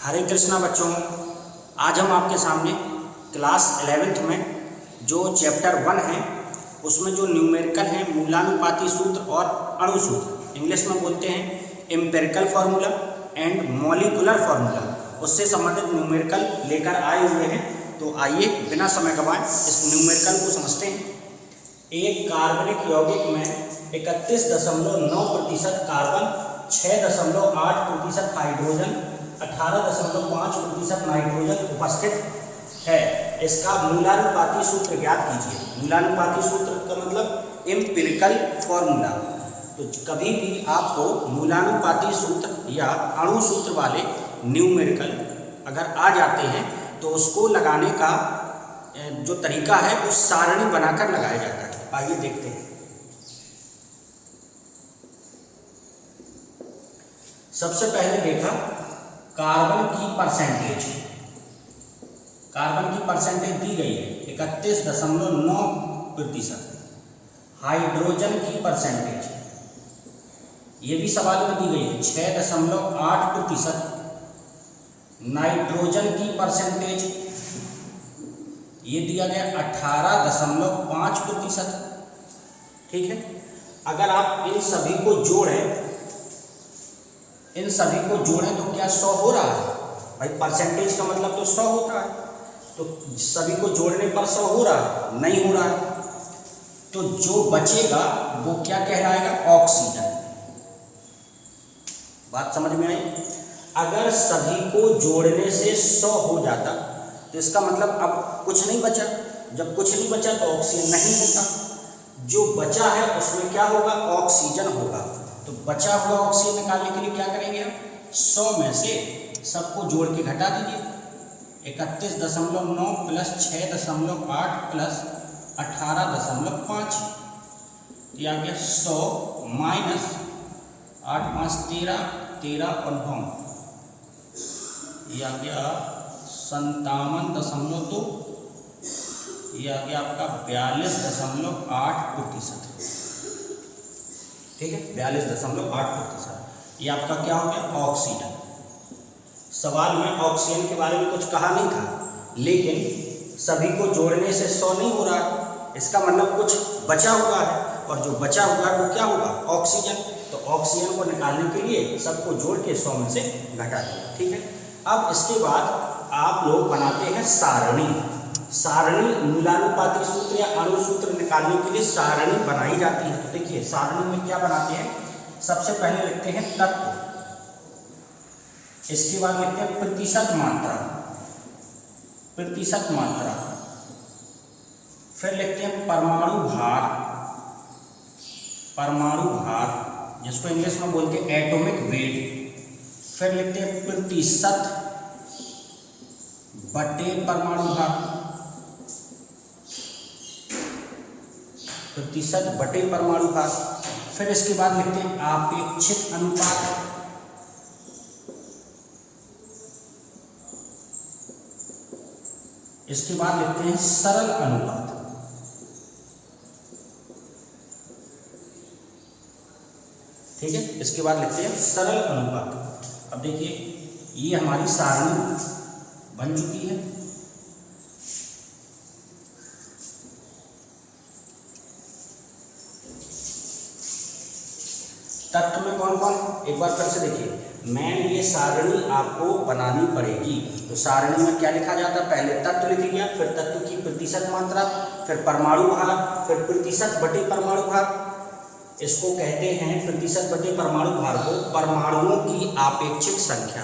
हरे कृष्णा बच्चों, आज हम आपके सामने क्लास 11th में जो चैप्टर 1 है उसमें जो न्यूमेरिकल है मूलानुपाती सूत्र और अणु सूत्र, इंग्लिश में बोलते हैं empirical formula and molecular formula, उससे संबंधित न्यूमेरिकल लेकर आए हुए हैं। तो आइए बिना समय गंवाए इस न्यूमेरिकल को समझते हैं। एक कार्बनिक यौगिक में 31.9% कार्बन, 6.8% हाइड्रोजन, 18.5% नाइट्रोजन उपस्थित है। इसका मूलानुपाती सूत्र ज्ञात कीजिए। मूलानुपाती सूत्र का मतलब एम्पिरिकल फॉर्मूला। तो कभी भी आपको मूलानुपाती सूत्र या अणु सूत्र वाले न्यूमेरिकल अगर आ जाते हैं तो उसको लगाने का जो तरीका है वो सारणी बनाकर लगाया जाता है। आइए देखते हैं। सबसे पहले देखा कार्बन की परसेंटेज। कार्बन की परसेंटेज दी गई है 31.9%। हाइड्रोजन की परसेंटेज ये भी सवाल में दी गई है 6.8%। नाइट्रोजन की परसेंटेज ये दिया गया 18.5%। ठीक है। अगर आप इन सभी को जोड़ें तो क्या 100 हो रहा है? भाई परसेंटेज का मतलब तो 100 होता है, तो सभी को जोड़ने पर 100 हो रहा है? नहीं हो रहा है। तो जो बचेगा वो क्या कहलाएगा? ऑक्सीजन। बात समझ में आई? अगर सभी को जोड़ने से 100 हो जाता तो इसका मतलब अब कुछ नहीं बचा। जब कुछ नहीं बचा तो ऑक्सीजन नहीं होता। जो बचा है उसमें क्या होगा? ऑक्सीजन होगा। तो बचा हुआ ऑक्सीजन निकालने के लिए क्या करेंगे आप? 100 में से सबको जोड़ के घटा दीजिए। 31.9 प्लस 6.8 प्लस 18.5 ये आ गया 100 माइनस 8 5 13 13 और 9 ये आ गया 57.2। ये आ गया आपका 42.8%। ठीक है, 42.8%। ये आपका क्या हो गया? ऑक्सीजन। सवाल में ऑक्सीजन के बारे में कुछ कहा नहीं था, लेकिन सभी को जोड़ने से 100 नहीं हो रहा, इसका मतलब कुछ बचा हुआ है, और जो बचा हुआ है वो क्या होगा? ऑक्सीजन। तो ऑक्सीजन को निकालने के लिए सबको जोड़ के 100 में से घटा दिया। ठीक है। अब इसके बाद आप लोग बनाते हैं सारणी। सारणी मूलानुपाती सूत्र या अणु सूत्र निकालने के लिए सारणी बनाई जाती है। तो देखिए सारणी में क्या बनाते हैं। सबसे पहले लिखते हैं तत्व, इसके बाद लिखते हैं प्रतिशत मात्रा, फिर लिखते हैं परमाणु भार, जिसको इंग्लिश में बोलते हैं एटॉमिक वेट, फिर लिखते हैं प्रतिशत बटे परमाणु भार, फिर इसके बाद लिखते हैं आपेक्षिक अनुपात, इसके बाद लिखते हैं सरल अनुपात। ठीक है, इसके बाद लिखते हैं सरल अनुपात। अब देखिए ये हमारी सारणी बन चुकी है। तत्व में कौन कौन? एक बार फिर से देखिए, मैन ये सारणी आपको बनानी पड़ेगी। तो सारणी में क्या लिखा जाता है? पहले तत्व लिख लिया, फिर तत्व की प्रतिशत मात्रा, फिर परमाणु भार, फिर प्रतिशत बटे परमाणु भार। इसको कहते हैं प्रतिशत बटे परमाणु भार को परमाणुओं की आपेक्षिक संख्या।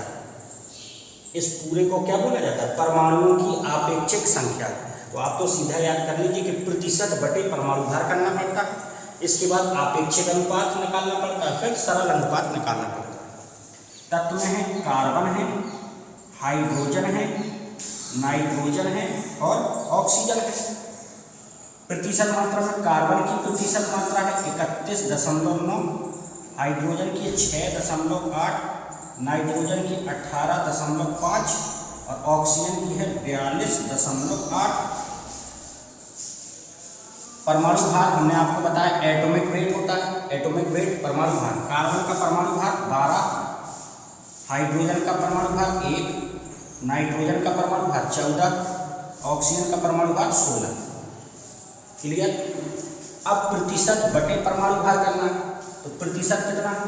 इस पूरे को क्या बोला जाता है? परमाणुओं की आपेक्षिक संख्या। तो आप तो सीधा याद कर लीजिए कि प्रतिशत बटे परमाणु भार करना पड़ता है, इसके बाद आपेक्षिक अनुपात निकालना पड़ता है, फिर सरल अनुपात निकालना पड़ता है। तत्व में है कार्बन है, हाइड्रोजन है, नाइट्रोजन है और ऑक्सीजन है। प्रतिशत मात्रा में कार्बन की प्रतिशत मात्रा है 31.9, हाइड्रोजन की 6.8, नाइट्रोजन की 18.5 और ऑक्सीजन की है 42.8। परमाणु भार हमने आपको बताया एटॉमिक वेट होता है। एटॉमिक वेट परमाणु भार, कार्बन का परमाणु भार 12, हाइड्रोजन का परमाणु भार 1, नाइट्रोजन का परमाणु भार 14, ऑक्सीजन का परमाणु भार 16। क्लियर। अब प्रतिशत बटे परमाणु भार करना है, तो प्रतिशत कितना है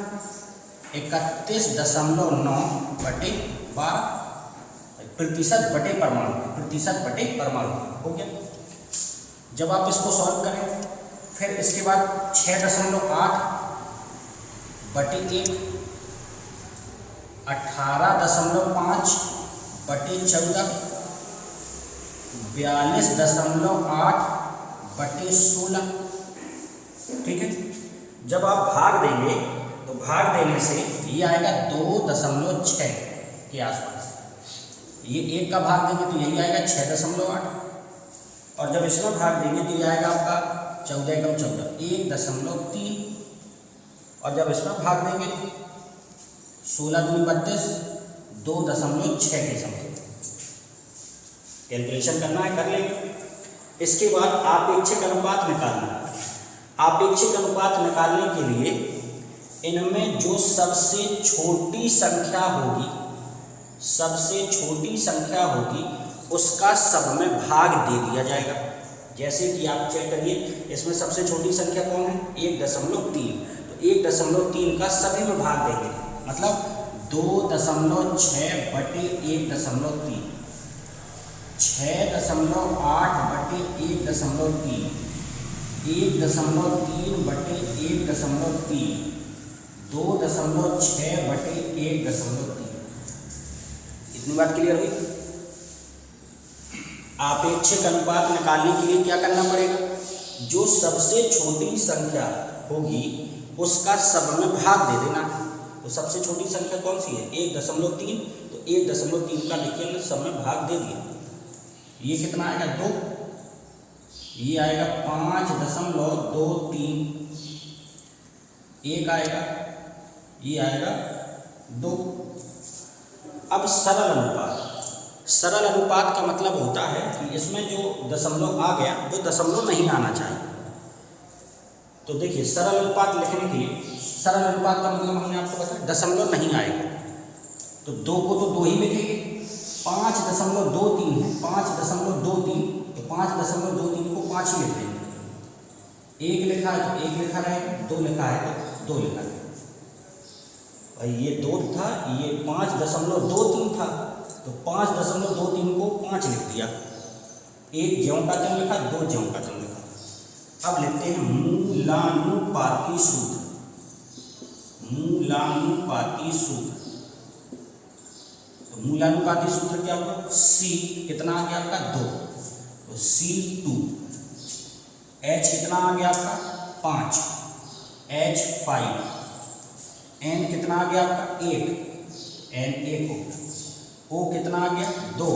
31.9 बटे 12, प्रतिशत बटे परमाणु, प्रतिशत बटे परमाणु हो गया। जब आप इसको सॉल्व करें फिर इसके बाद 6.8 बटे 1, 18.5 बटे 14, 42.8 बटे 16। ठीक है। जब आप भाग देंगे तो भाग देने से ये आएगा 2.6 के आसपास, ये 1 का भाग देंगे तो यही आएगा 6.8, और जब इसमें भाग देंगे तो ये आएगा आपका 14 × 14 1.3, और जब इसमें भाग देंगे 16 दूनी 32 2.6 के समथिंग। कैलकुलेशन करना है, कर लेंगे। इसके बाद आपेक्षिक अनुपात निकालना है। आपेक्षिक अनुपात निकालने के लिए इनमें जो सबसे छोटी संख्या होगी, सबसे छोटी संख्या होगी उसका सब में भाग दे दिया जाएगा। जैसे कि आप चेक करिए, इसमें सबसे छोटी संख्या कौन है 1.3, तो 1.3 का सभी में भाग देंगे, मतलब 2.6 बटे 1.3, 6.8 बटे 1.3, 1.3 बटे 1.3, 2.6 बटे 1.3। इतनी बात क्लियर हुई। आपेक्षिक अनुपात निकालने के लिए क्या करना पड़ेगा, जो सबसे छोटी संख्या होगी उसका सब में भाग दे देना। तो सबसे छोटी संख्या कौन सी है 1.3, तो 1.3 का लिखिए सब में भाग दे दिया। ये कितना आएगा 2, ये आएगा 5.23, 1 आएगा, ये आएगा 2। अब सरल अनुपात, सरल अनुपात का मतलब होता है कि इसमें जो दशमलव आ गया वो दशमलव नहीं आना चाहिए। तो देखिए सरल अनुपात लिखने के लिए, सरल अनुपात का मतलब हमने आपको बताया दशमलव नहीं आएगा, तो 2 को तो 2 ही लिखेंगे। 5.23 है, 5.23, तो 5.23 को 5 ही लिख देंगे। 1 लिखा है तो 1 लिखा रहेगा, 2 लिखा है तो 2 लिखा रहेगा। भाई ये 2 था, ये 5.23 था, तो 5.23 को 5 लिख दिया, 1 ज्यों का त्यों लिखा, 2 ज्यों का त्यों लिखा। अब लिखते हैं मूलानुपाती सूत्र। मूलानुपाती सूत्र, तो मूलानुपाती सूत्र क्या होगा, C कितना आ गया आपका 2, तो C2, H कितना आ गया आपका 5, H5, N कितना आ गया आपका 1, Na को, O कितना आ गया 2।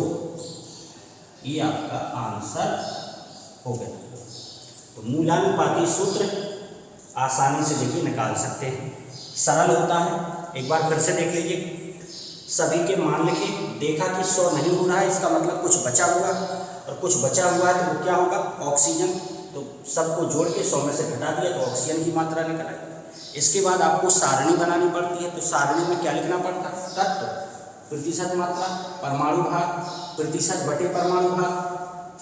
ये आपका आंसर हो गया। तो मूलानुपाती सूत्र आसानी से देखिए निकाल सकते हैं, सरल होता है। एक बार फिर से देख लीजिए, सभी के मान लिखे, देखा कि 100 नहीं हो रहा है, इसका मतलब कुछ बचा हुआ, और कुछ बचा हुआ है तो वो क्या होगा ऑक्सीजन। तो सबको जोड़ के 100 में से घटा दिया तो ऑक्सीजन की मात्रा निकल आई। इसके बाद आपको सारणी बनानी पड़ती है, तो सारणी में क्या लिखना पड़ता है, तत्व, प्रतिशत मात्रा, परमाणु भार, प्रतिशत बटे परमाणु भार,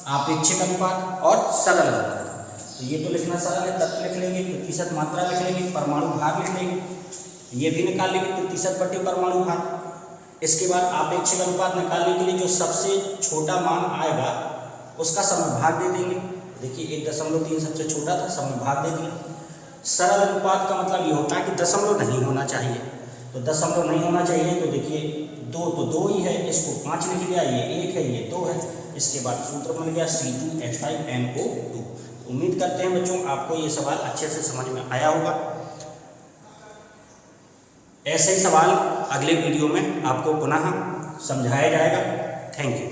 आपेक्षिक अनुपात और सरल अनुपात। तो ये तो लिखना सरल है, तत्व लिख लेंगे, प्रतिशत मात्रा लिख लेंगे, परमाणु भार लिख लेंगे, ये भी निकाल लेंगे प्रतिशत बटे परमाणु भार। इसके बाद आपेक्षिक अनुपात निकालने के लिए जो सबसे छोटा मान आएगा उसका सब में भाग दे देंगे। देखिए 1.3 सबसे छोटा था, सब में भाग दे दिया। सरल अनुपात का मतलब ये होता है कि दशमलव नहीं होना चाहिए, तो दशमलव नहीं होना चाहिए, तो देखिए 2 तो 2 ही है, इसको 5 लिख दिया, ये 1 है, ये 2 है। इसके बाद सूत्र मिल गया C2H5NO2। उम्मीद करते हैं बच्चों आपको ये सवाल अच्छे से समझ में आया होगा। ऐसे ही सवाल अगले वीडियो में आपको पुनः समझाया जाएगा। Thank you.